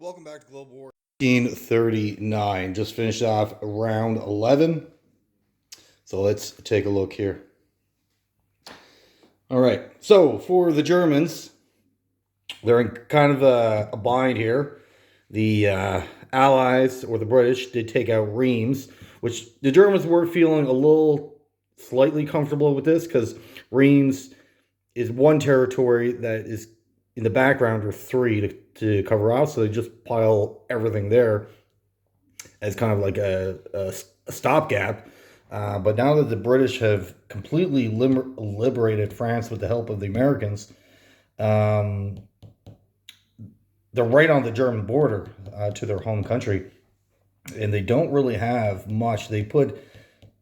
Welcome back to Global War 1939. Just finished off round 11. So let's take a look here. All right. So for the Germans, they're in kind of a bind here. The Allies, or the British, did take out Reims, which the Germans were feeling a little slightly comfortable with this because Reims is one territory that is in the background, or three to cover off. So they just pile everything there as kind of like a stopgap. But now that the British have completely liberated France with the help of the Americans, um, they're right on the German border to their home country, and they don't really have much. They put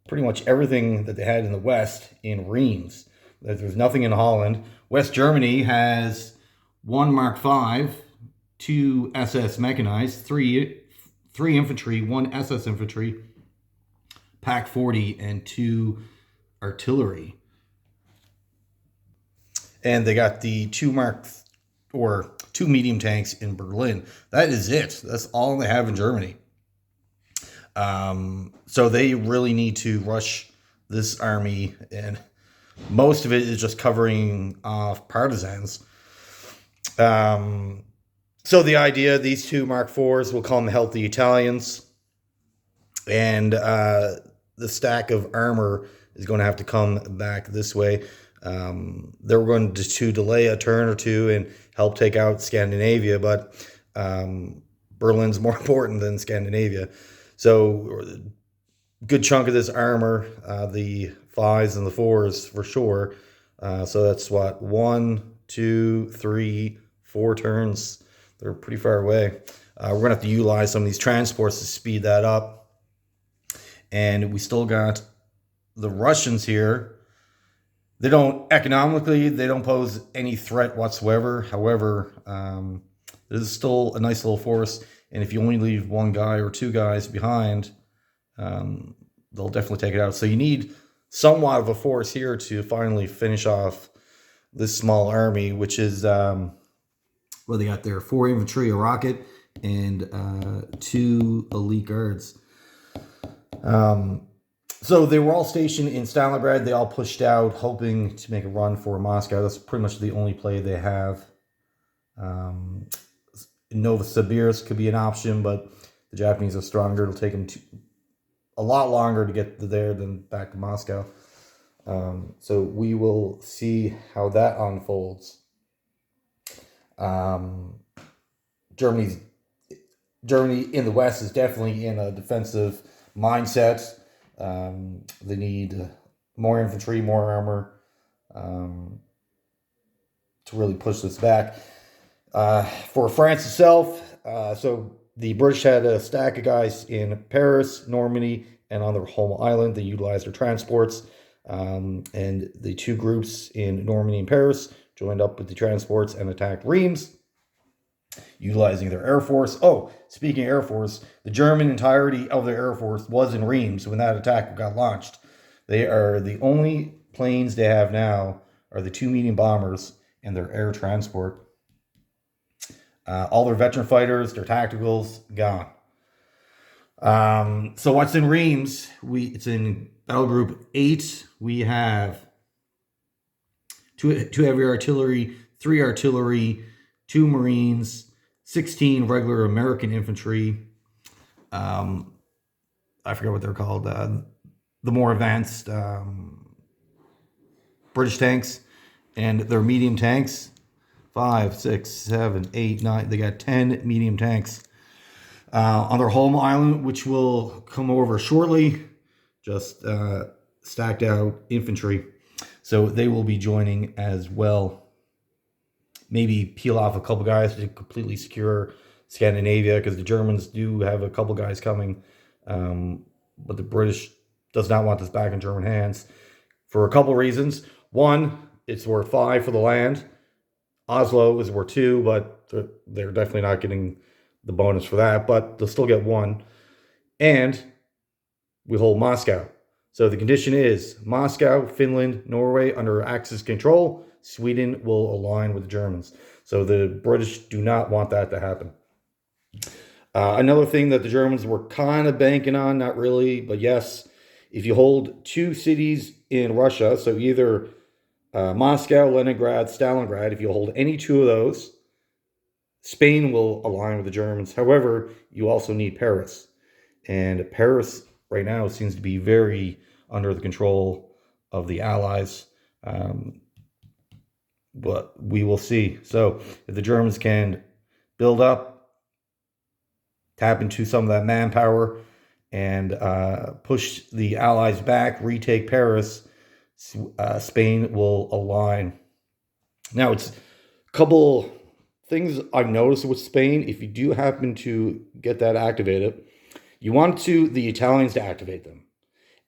pretty much everything that they had in the West in Reims. There's nothing in Holland. West Germany has one Mark V, two SS mechanized, three infantry, one SS infantry, Pack 40, and two artillery. And they got the two medium tanks in Berlin. That is it. That's all they have in Germany. So they really need to rush this army, and most of it is just covering off partisans. So the idea, these two Mark IVs will come help the Italians, and the stack of armor is going to have to come back this way. They were going to delay a turn or two and help take out Scandinavia, but Berlin's more important than Scandinavia. So good chunk of this armor, the 5s and the 4s for sure. So that's what, 1, 2, 3, 4 turns. They're pretty far away. We're going to have to utilize some of these transports to speed that up. And we still got the Russians here. They don't pose any threat whatsoever. However, this is still a nice little force. And if you only leave one guy or two guys behind, they'll definitely take it out. So you need somewhat of a force here to finally finish off this small army, which is, what they got there? 4 infantry, a rocket, and 2 elite guards. So they were all stationed in Stalingrad. They all pushed out, hoping to make a run for Moscow. That's pretty much the only play they have. Novosibirsk could be an option, but the Japanese are stronger. It'll take them a lot longer to get there than back to Moscow. So we will see how that unfolds. Germany in the West is definitely in a defensive mindset. They need more infantry, more armor, to really push this back. For France itself, so the British had a stack of guys in Paris, Normandy, and on their home island. They utilized their transports, and the two groups in Normandy and Paris joined up with the transports and attacked Reims, utilizing their Air Force. Oh, speaking of Air Force, the German entirety of their Air Force was in Reims when that attack got launched. They are the only planes they have now are the 2 medium bombers and their air transport. All their veteran fighters, their tacticals, gone. So what's in Reims? It's in Battle Group 8. We have two heavy artillery, 3 artillery, 2 Marines, 16 regular American infantry. I forget what they're called. The more advanced British tanks, and their medium tanks. 5, 6, 7, 8, 9. They got 10 medium tanks on their home island, which will come over shortly. Just stacked out infantry. So they will be joining as well. Maybe peel off a couple guys to completely secure Scandinavia, because the Germans do have a couple guys coming. But the British does not want this back in German hands for a couple reasons. One, it's worth 5 for the land. Oslo is worth 2, but they're definitely not getting the bonus for that, but they'll still get 1. And we hold Moscow. So the condition is Moscow, Finland, Norway under Axis control. Sweden will align with the Germans. So the British do not want that to happen. Another thing that the Germans were kind of banking on, not really, but yes, if you hold two cities in Russia, so either Moscow, Leningrad, Stalingrad, if you hold any two of those, Spain will align with the Germans. However, you also need Paris. And Paris right now seems to be very under the control of the Allies. But we will see. So if the Germans can build up, tap into some of that manpower, and push the Allies back, retake Paris, Spain will align. Now, it's a couple things I've noticed with Spain. If you do happen to get that activated, you want the Italians to activate them.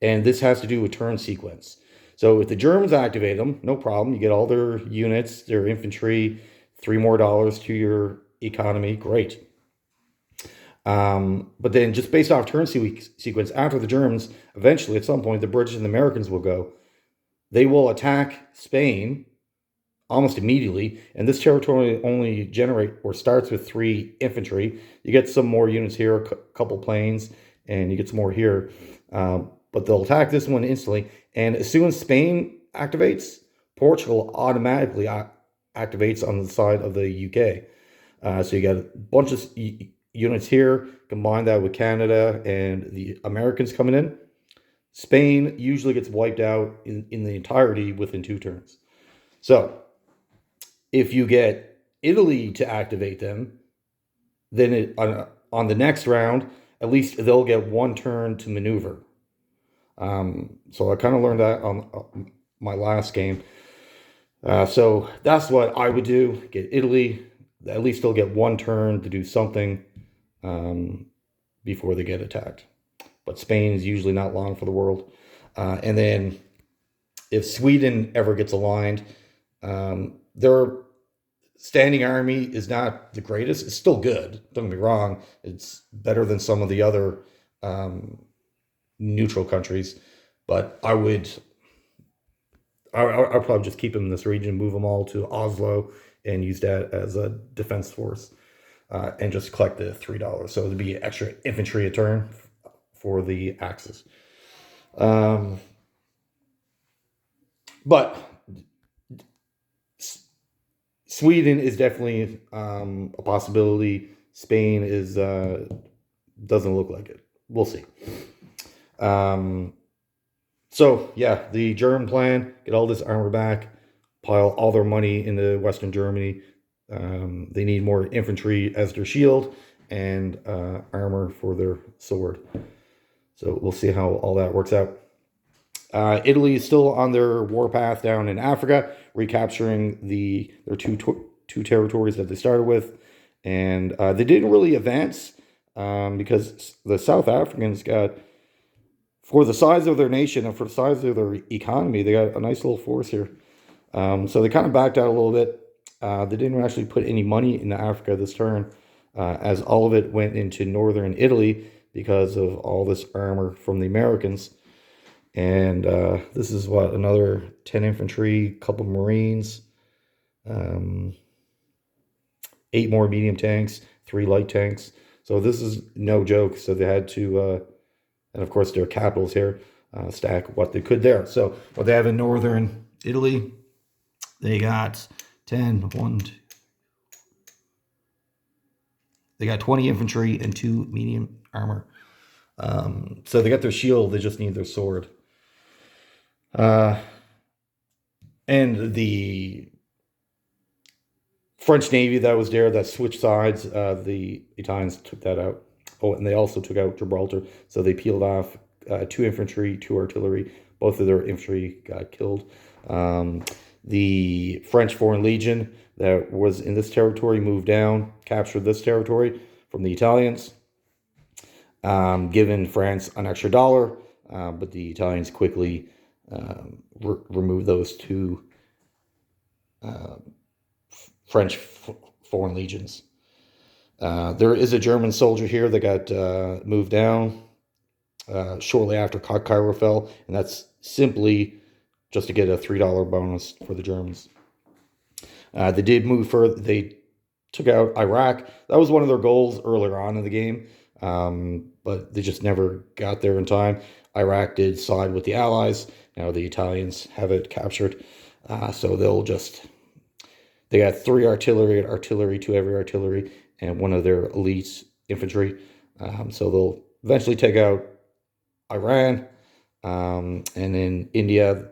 And this has to do with turn sequence. So if the Germans activate them, no problem. You get all their units, their infantry, $3 more to your economy. Great. But then just based off turn sequence, after the Germans, eventually at some point, the British and the Americans will go. They will attack Spain almost immediately. And this territory only starts with 3 infantry. You get some more units here, a couple planes, and you get some more here. But they'll attack this one instantly. And as soon as Spain activates, Portugal automatically activates on the side of the UK. So you got a bunch of units here, combine that with Canada and the Americans coming in. Spain usually gets wiped out in the entirety within 2 turns. So if you get Italy to activate them, then on the next round, at least they'll get 1 turn to maneuver. So I kind of learned that on my last game. So that's what I would do. Get Italy. At least they'll get 1 turn to do something before they get attacked. But Spain is usually not long for the world. And then if Sweden ever gets aligned, their standing army is not the greatest. It's still good. Don't get me wrong. It's better than some of the other neutral countries. But I'll probably just keep them in this region, move them all to Oslo, and use that as a defense force, and just collect the $3. So it'd be extra infantry a turn for the Axis. But Sweden is definitely a possibility. Spain is doesn't look like it. We'll see. So yeah, the German plan: get all this armor back, pile all their money into Western Germany. They need more infantry as their shield and armor for their sword. So we'll see how all that works out. Italy is still on their warpath down in Africa, recapturing their two territories that they started with, and they didn't really advance because the South Africans got, for the size of their nation and for the size of their economy, they got a nice little force here. So they kind of backed out a little bit. They didn't actually put any money into Africa this turn, as all of it went into northern Italy because of all this armor from the Americans. And this is what, another 10 infantry, couple Marines, 8 more medium tanks, 3 light tanks. So this is no joke. So they had to, and of course their capitals here, stack what they could there. So what they have in northern Italy, they got 20 infantry and 2 medium armor. So they got their shield, they just need their sword. And the French Navy that was there, that switched sides, the Italians took that out. Oh, and they also took out Gibraltar. So they peeled off 2 infantry, 2 artillery. Both of their infantry got killed. The French Foreign Legion that was in this territory moved down, captured this territory from the Italians, given France an extra $1, but the Italians quickly removed those 2 French Foreign Legions. There is a German soldier here that got moved down shortly after Cairo fell, and that's simply just to get a $3 bonus for the Germans. They did move further. They took out Iraq. That was one of their goals earlier on in the game, but they just never got there in time. Iraq did side with the Allies. Now the Italians have it captured. So they got 3 artillery, 2 heavy artillery, and one of their elite infantry. So they'll eventually take out Iran. And in India,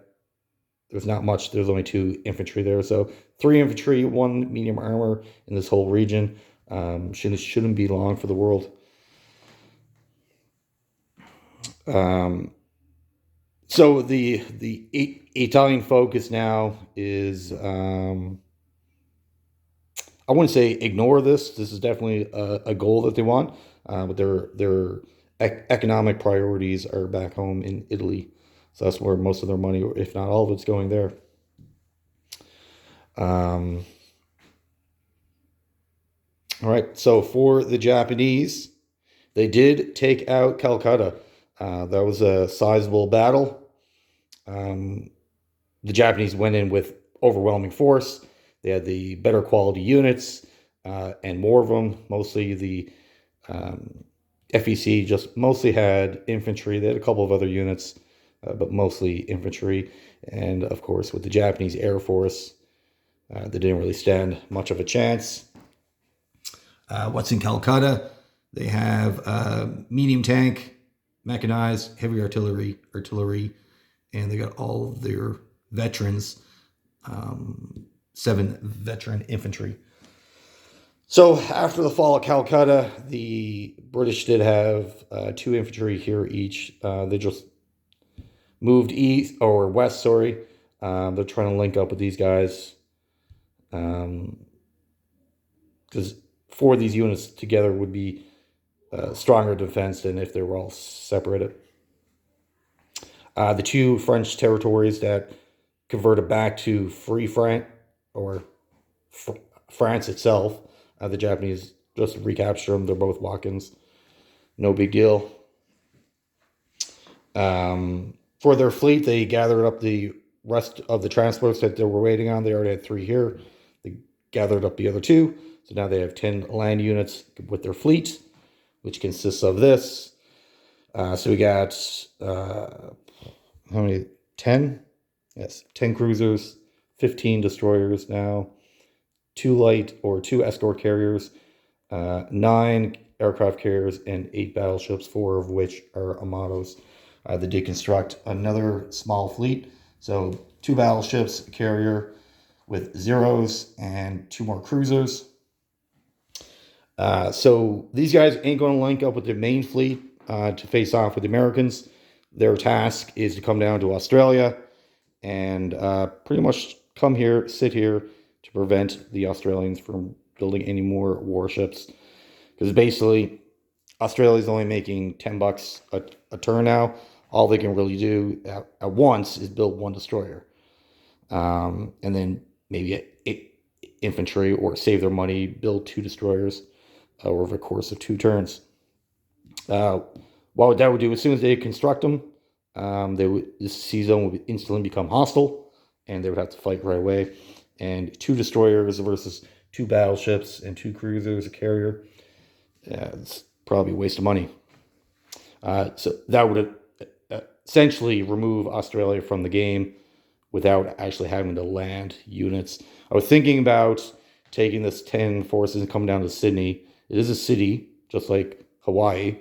there's not much. There's only 2 infantry there. So 3 infantry, 1 medium armor in this whole region. Shouldn't be long for the world. So the Italian focus now is, I wouldn't say ignore this. This is definitely a goal that they want, but their economic priorities are back home in Italy. So that's where most of their money, if not all of it's going there. All right, so for the Japanese, they did take out Calcutta. That was a sizable battle. The Japanese went in with overwhelming force. They had the better quality units and more of them. Mostly the FEC just mostly had infantry. They had a couple of other units, but mostly infantry. And of course, with the Japanese Air Force, they didn't really stand much of a chance. What's in Calcutta? They have medium tank, mechanized, heavy artillery, and they got all of their veterans, 7 veteran infantry. So after the fall of Calcutta, the British did have 2 infantry here each. They just moved east or west, sorry. They're trying to link up with these guys. Because 4 of these units together would be stronger defense than if they were all separated. The 2 French territories that converted back to Free France, or France itself, the Japanese just recaptured them. They're both walk-ins. No big deal. For their fleet, they gathered up the rest of the transports that they were waiting on. They already had 3 here. They gathered up the other 2. So now they have 10 land units with their fleet, which consists of this. So we got, how many? 10? Yes, 10 cruisers, 15 destroyers now, 2 escort carriers, 9 aircraft carriers, and 8 battleships, 4 of which are Amatos. They did construct another small fleet. So 2 battleships, a carrier with Zeros, and 2 more cruisers. So these guys ain't going to link up with the main fleet to face off with the Americans. Their task is to come down to Australia and pretty much sit here to prevent the Australians from building any more warships. Because basically, Australia's only making $10 a turn now. All they can really do at once is build 1 destroyer. And then maybe infantry, or save their money, build 2 destroyers over the course of 2 turns. What that would do, as soon as they construct them, this sea zone would instantly become hostile, and they would have to fight right away. And 2 destroyers versus 2 battleships and 2 cruisers, a carrier, it's probably a waste of money. So that would essentially remove Australia from the game without actually having to land units. I was thinking about taking this 10 forces and coming down to Sydney. It is a city, just like Hawaii.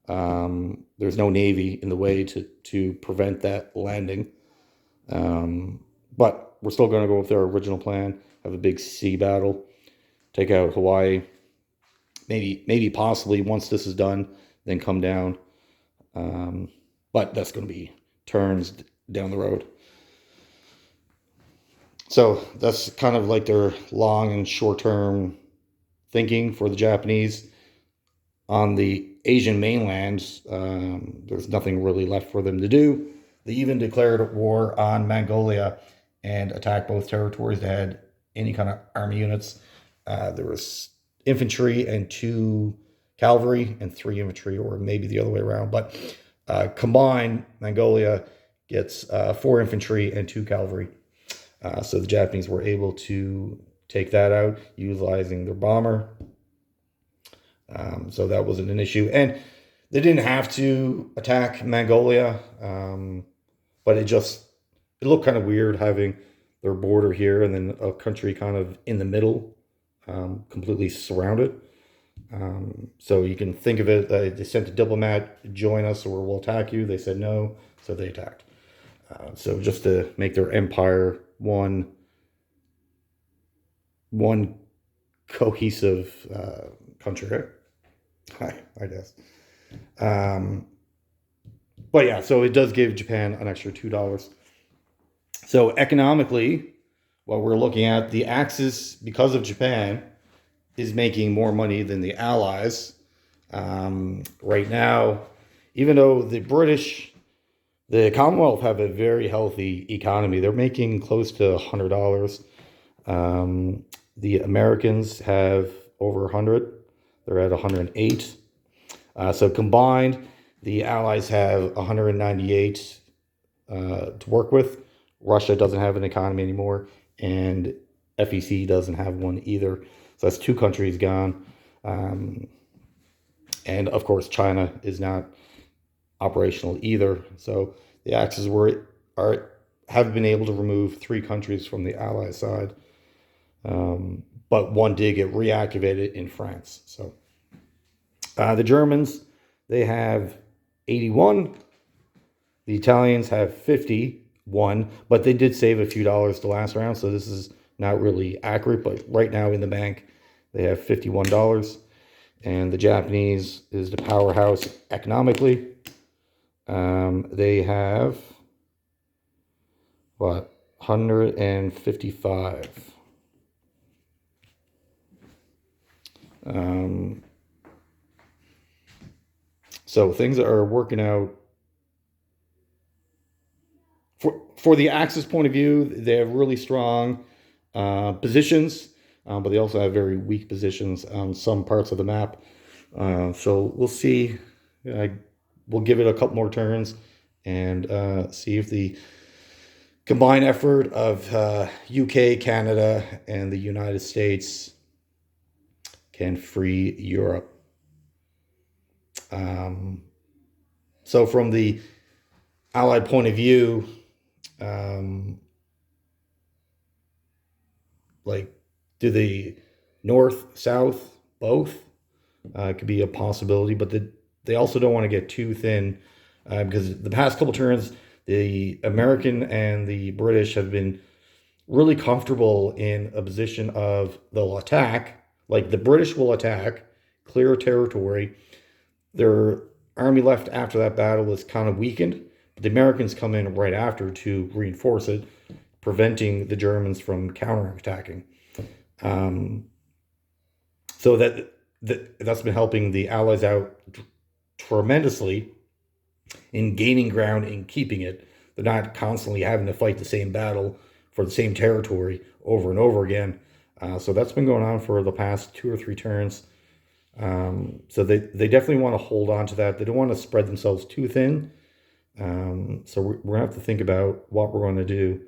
There's no navy in the way to prevent that landing. But we're still going to go with our original plan, have a big sea battle, take out Hawaii. Maybe possibly once this is done, then come down. But that's going to be turns down the road. So that's kind of like their long and short-term thinking for the Japanese. On the Asian mainland, there's nothing really left for them to do. They even declared war on Mongolia and attacked both territories that had any kind of army units. There was infantry and 2 cavalry and 3 infantry, or maybe the other way around. But combined, Mongolia gets 4 infantry and 2 cavalry. So the Japanese were able to take that out utilizing their bomber. So that wasn't an issue. And they didn't have to attack Mongolia, but it looked kind of weird having their border here and then a country kind of in the middle, completely surrounded. So you can think of it, they sent a diplomat, join us or we'll attack you. They said no, so they attacked. So just to make their empire one cohesive country, I guess. But yeah, so it does give Japan an extra $2. So economically, what we're looking at, the Axis, because of Japan, is making more money than the Allies. Right now, even though the British, the Commonwealth have a very healthy economy, they're making close to $100. The Americans have over 100. They're at 108. So combined, the Allies have 198 to work with. Russia doesn't have an economy anymore, and FEC doesn't have one either. So that's two countries gone. And of course, China is not operational either. So the Axis have been able to remove 3 countries from the Allied side, but one did get reactivated in France. So the Germans, they have 81. The Italians have 51, but they did save a few dollars the last round, so this is not really accurate, but right now in the bank, they have $51. And the Japanese is the powerhouse economically. They have, what, 155. So things are working out. For the Axis point of view, they have really strong positions, but they also have very weak positions on some parts of the map. So we'll see. We'll give it a couple more turns and see if the combined effort of UK, Canada, and the United States can free Europe. So from the Allied point of view, like, do the North, South, both? Could be a possibility, but they also don't want to get too thin, because the past couple turns, the American and the British have been really comfortable in a position of they'll attack, like the British will attack, clear territory. Their army left after that battle is kind of weakened, but the Americans come in right after to reinforce it, preventing the Germans from counterattacking. So that's been helping the Allies out tremendously in gaining ground and keeping it. They're not constantly having to fight the same battle for the same territory over and over again. So that's been going on for the past 2 or 3 turns. So they definitely want to hold on to that. They don't want to spread themselves too thin. So we're going to have to think about what we're going to do.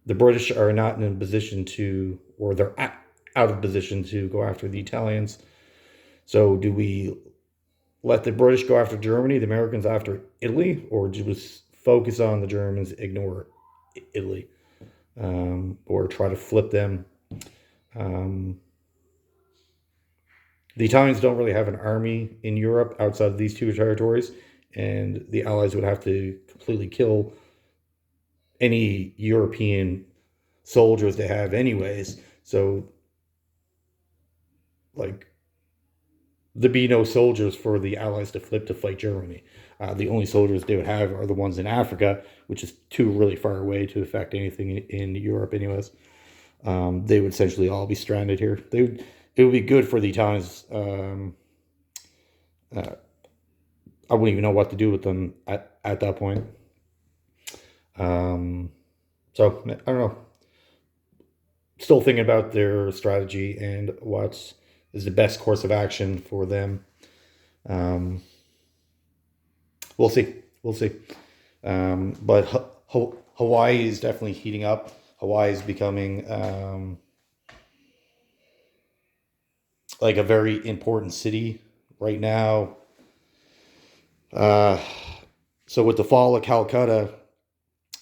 The British are not in a position to, or they're out of position to go after the Italians. So do we let the British go after Germany, the Americans after Italy, or do we focus on the Germans, ignore Italy, or try to flip them? The Italians don't really have an army in Europe outside of these 2 territories, and the Allies would have to completely kill any European soldiers they have anyways. So, like, there'd be no soldiers for the Allies to flip to fight Germany. The only soldiers they would have are the ones in Africa, which is too really far away to affect anything in Europe anyways. They would essentially all be stranded here. It would be good for the Italians. I wouldn't even know what to do with them at that point. So I don't know. Still thinking about their strategy and what is the best course of action for them. We'll see. We'll see. But Hawaii is definitely heating up. Hawaii is becoming like a very important city right now. So with the fall of Calcutta,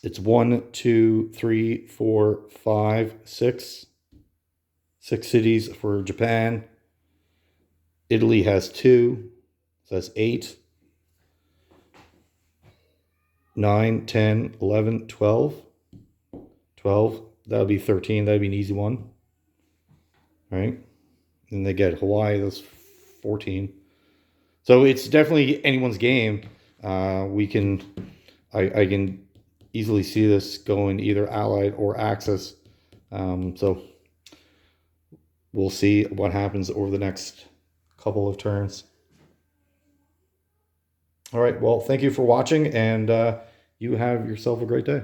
it's 1, 2, 3, 4, 5, 6. 6 cities for Japan. Italy has 2. So that's 8. 9, 10, 11, 12. 12. That would be 13. That would be an easy one. All right. And they get Hawaii. That's 14. So it's definitely anyone's game. I can easily see this going either Allied or Axis. So we'll see what happens over the next couple of turns. All right. Well, thank you for watching, and you have yourself a great day.